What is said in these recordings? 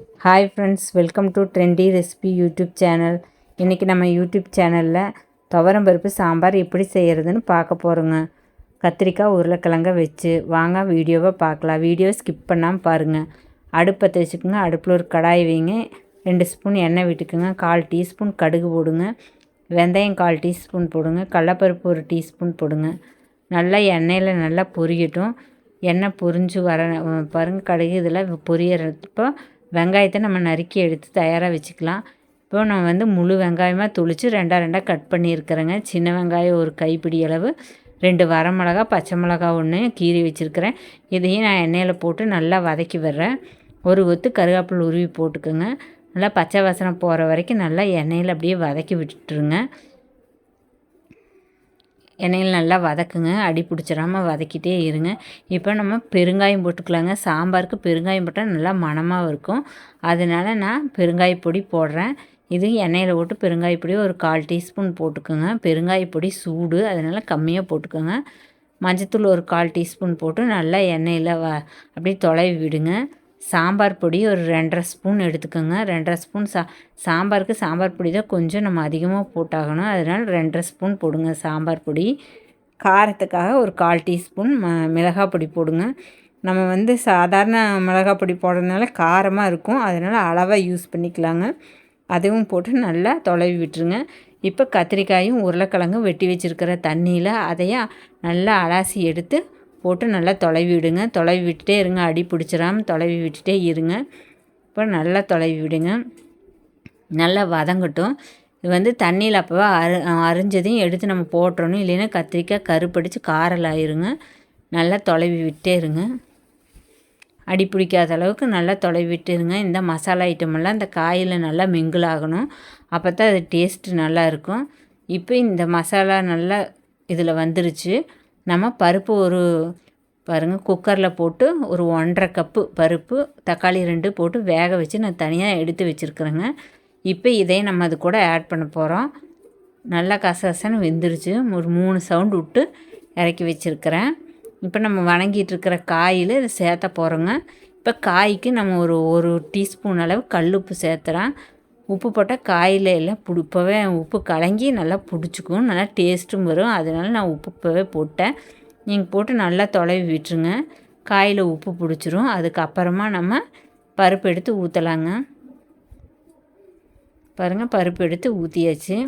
Hi friends, welcome to trendy recipe YouTube channel. இன்றைக்கி நம்ம YouTube சேனலில் துவரம்பருப்பு சாம்பார் எப்படி செய்கிறதுன்னு பார்க்க போகிறோங்க. கத்திரிக்காய் உருளைக்கிழங்க வச்சு வாங்க வீடியோவை பார்க்கலாம். வீடியோ ஸ்கிப் பண்ணாமல் பாருங்கள். அடுப்பை வச்சுக்கோங்க. அடுப்பில் ஒரு கடாய் வைங்க. 2 ஸ்பூன் எண்ணெய் விட்டுக்குங்க. 1/4 டீஸ்பூன் கடுகு போடுங்க. வெந்தயம் 1/4 டீஸ்பூன் போடுங்க. கடலப்பருப்பு 1 டீஸ்பூன் போடுங்க. நல்லா எண்ணெயில் நல்லா பொரியட்டும். எண்ணெய் பொரிஞ்சு வர பாருங்கள். கடுகு இதில் பொரியறப்போ வெங்காயத்தை நம்ம நறுக்கி எடுத்து தயாராக வச்சுக்கலாம். இப்போ நான் முழு வெங்காயமாக துளித்து 2 கட் பண்ணியிருக்கிறேங்க. சின்ன வெங்காயம் ஒரு கைப்பிடி அளவு, 2 வரமிளகா, பச்சை மிளகா 1 கீறி வச்சுருக்கிறேன். இதையும் நான் எண்ணெயில் போட்டு நல்லா வதக்கி விடுறேன். ஒரு கொத்து கருவேப்பிலை உருவி போட்டுக்கோங்க. நல்லா பச்சை வாசனை போகிற வரைக்கும் நல்லா எண்ணெயில் அப்படியே வதக்கி விட்டுருங்க. எண்ணெயில் நல்லா வதக்குங்க. அடி பிடிச்சிடாமல் வதக்கிட்டே இருங்க. இப்போ நம்ம பெருங்காயம் போட்டுக்கலாங்க. சாம்பாருக்கு பெருங்காயம் போட்டால் நல்லா மணமாக இருக்கும். அதனால் நான் பெருங்காயப்பொடி போடுறேன். இது எண்ணெயில் போட்டு பெருங்காயப்பொடி ஒரு 1/4 டீஸ்பூன் போட்டுக்கோங்க. பெருங்காயப்பொடி சூடு, அதனால் கம்மியாக போட்டுக்கோங்க. மஞ்சத்தூள் ஒரு 1/4 டீஸ்பூன் போட்டு நல்லா எண்ணெயில் அப்படியே தொலைவி விடுங்க. சாம்பார் பொடி ஒரு 2.5 ஸ்பூன் எடுத்துக்கோங்க. 2.5 ஸ்பூன் சாம்பாருக்கு சாம்பார் பொடி தான் கொஞ்சம் நம்ம அதிகமாக போட்டாகணும். அதனால் 2.5 ஸ்பூன் போடுங்க சாம்பார் பொடி. காரத்துக்காக ஒரு 1/4 டீஸ்பூன் மிளகாய் பொடி போடுங்க. நம்ம சாதாரண மிளகாய் பொடி போடுறதுனால காரமாக இருக்கும். அதனால் அளவாக யூஸ் பண்ணிக்கலாங்க. அதுவும் போட்டு நல்லா தொலைவி விட்டுருங்க. இப்போ கத்திரிக்காயும் உருளைக்கிழங்கும் வெட்டி வச்சுருக்கிற தண்ணியில் அதையும் நல்லா அலசி எடுத்து போட்டு நல்லா தொலைவி விடுங்க. தொலைவி விட்டுட்டே இருங்க. அடி பிடிச்சிடாமல் தொலைவி விட்டுட்டே இருங்க. இப்போ நல்லா தொலைவி விடுங்க. நல்லா வதங்கட்டும். இது தண்ணியில் அப்போவே அரிஞ்சதையும் எடுத்து நம்ம போட்டுறணும். இல்லைன்னா கத்திரிக்காய் கருப்படிச்சு காரல் ஆயிருங்க. நல்லா தொலைவி விட்டே இருங்க. அடி பிடிக்காத அளவுக்கு நல்லா தொலைவி விட்டு இருங்க. இந்த மசாலா ஐட்டமெல்லாம் இந்த காயில் நல்லா மிங்கிள் ஆகணும். அப்போ தான் அது டேஸ்ட்டு நல்லா இருக்கும். இப்போ இந்த மசாலா நல்லா இதில் வந்துருச்சு. நம்ம பருப்பு பாருங்கள், குக்கரில் போட்டு ஒரு 1.5 கப்பு பருப்பு, தக்காளி 2 போட்டு வேக வச்சு நான் தனியாக எடுத்து வச்சுருக்குறேங்க. இப்போ இதையும் நம்ம அது கூட ஆட் பண்ண போகிறோம். நல்லா கசகசன்னு வெந்துருச்சு. ஒரு 3 சவுண்டு விட்டு இறக்கி வச்சுருக்கிறேன். இப்போ நம்ம வணங்கிட்டு இருக்கிற காயில் இதை சேர்த்த போகிறோங்க. இப்போ காய்க்கு நம்ம ஒரு டீஸ்பூன் அளவு கல் உப்பு சேர்த்துறேன். உப்பு போட்டால் காயில் எல்லாம் இப்போவே உப்பு கலங்கி நல்லா பிடிச்சிக்கும். நல்லா டேஸ்ட்டும் வரும். அதனால நான் உப்பு இப்போவே போட்டேன். நீங்கள் போட்டு நல்லா தொலைவி விட்டுருங்க. காயில் உப்பு பிடிச்சிரும். அதுக்கப்புறமா நம்ம பருப்பு எடுத்து ஊற்றலாங்க. பாருங்கள், பருப்பு எடுத்து ஊற்றியாச்சு.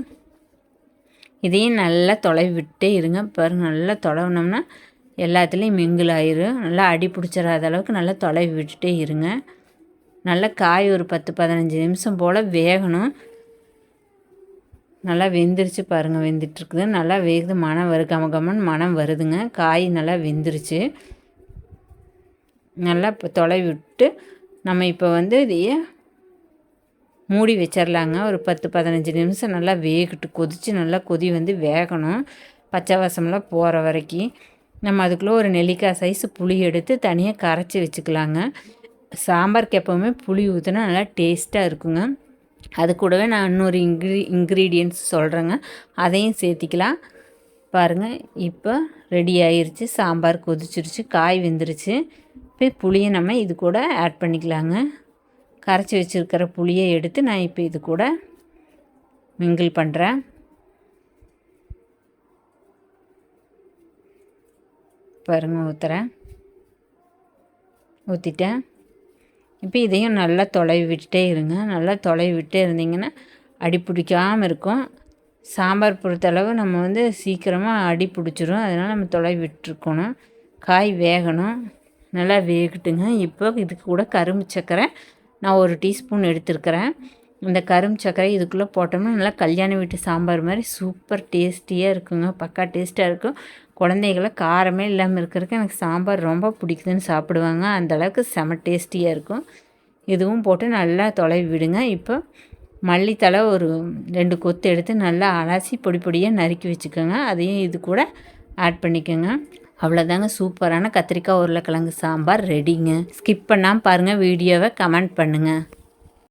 இதையும் நல்லா தொலைவி விட்டே இருங்க. பாருங்கள், நல்லா தொலைவினோம்னா எல்லாத்துலேயும் மிங்கிள் ஆயிரும். நல்லா அடி பிடிச்சிடாத அளவுக்கு நல்லா தொலைவி விட்டுட்டே இருங்க. நல்லா காய் ஒரு 10-15 நிமிஷம் போல் வேகணும். நல்லா வெந்துருச்சு பாருங்கள். வெந்துட்டுருக்குது. நல்லா வேகுது. மனம் கமகமன்னு மனம் வருதுங்க. காய் நல்லா வெந்துருச்சு. நல்லா இப்போ தொலைவி விட்டு நம்ம இப்போ இதையே மூடி வச்சிடலாங்க. ஒரு 10-15 நிமிஷம் நல்லா வேகட்டு. கொதித்து நல்லா கொதி வேகணும். பச்சை வாசமெல்லாம் போகிற வரைக்கும் நம்ம அதுக்குள்ளே ஒரு நெல்லிக்காய் சைஸு புளி எடுத்து தனியாக கரைச்சி வச்சுக்கலாங்க. சாம்பாருக்கு எப்போவுமே புளி ஊற்றினா நல்லா டேஸ்ட்டாக இருக்குங்க. அது கூடவே நான் இன்னொரு இன்க்ரீடியன்ட்ஸ் சொல்கிறேங்க. அதையும் சேர்த்திக்கலாம். பாருங்கள், இப்போ ரெடி ஆயிடுச்சு. சாம்பார் கொதிச்சிருச்சு. காய் வெந்துருச்சு. இப்போ புளியை நம்ம இது கூட ஆட் பண்ணிக்கலாங்க. கரைச்சி வச்சுருக்கிற புளியை எடுத்து நான் இப்போ இது கூட மிங்கிள் பண்ணுறேன். பாருங்கள், ஊற்றிட்டேன். இப்போ இதையும் நல்லா தொலைவி விட்டுட்டே இருங்க. நல்லா தொலைவி விட்டே இருந்தீங்கன்னா அடி பிடிக்காமல் இருக்கும். சாம்பார் பொறுத்தளவு நம்ம சீக்கிரமாக அடி பிடிச்சிரும். அதனால் நம்ம தொலைவி விட்டுருக்கணும். காய் வேகணும். நல்லா வேகட்டுங்க. இப்போ இதுக்கு கூட கரும்பு சர்க்கரை நான் 1 டீஸ்பூன் எடுத்துருக்கிறேன். இந்த கரும்பு சர்க்கரை இதுக்குள்ளே போட்டோம்னா நல்லா கல்யாண வீட்டு சாம்பார் மாதிரி சூப்பர் டேஸ்டியாக இருக்குங்க. பக்கா டேஸ்ட்டாக இருக்கும். குழந்தைகளை காரமே இல்லாமல் இருக்கிறதுக்கு எனக்கு சாம்பார் ரொம்ப பிடிக்குதுன்னு சாப்பிடுவாங்க. அந்தளவுக்கு செம டேஸ்டியாக இருக்கும். இதுவும் போட்டு நல்லா தொலைவி விடுங்க. இப்போ மல்லித்தலை ஒரு 2 கொத்து எடுத்து நல்லா அலசி பொடி பொடியாக நறுக்கி வச்சுக்கோங்க. அதையும் இது கூட ஆட் பண்ணிக்கோங்க. அவ்வளோதாங்க, சூப்பரான கத்திரிக்காய் உருளைக்கிழங்கு சாம்பார் ரெடிங்க. ஸ்கிப் பண்ணாமல் பாருங்கள் வீடியோவை. கமெண்ட் பண்ணுங்கள்.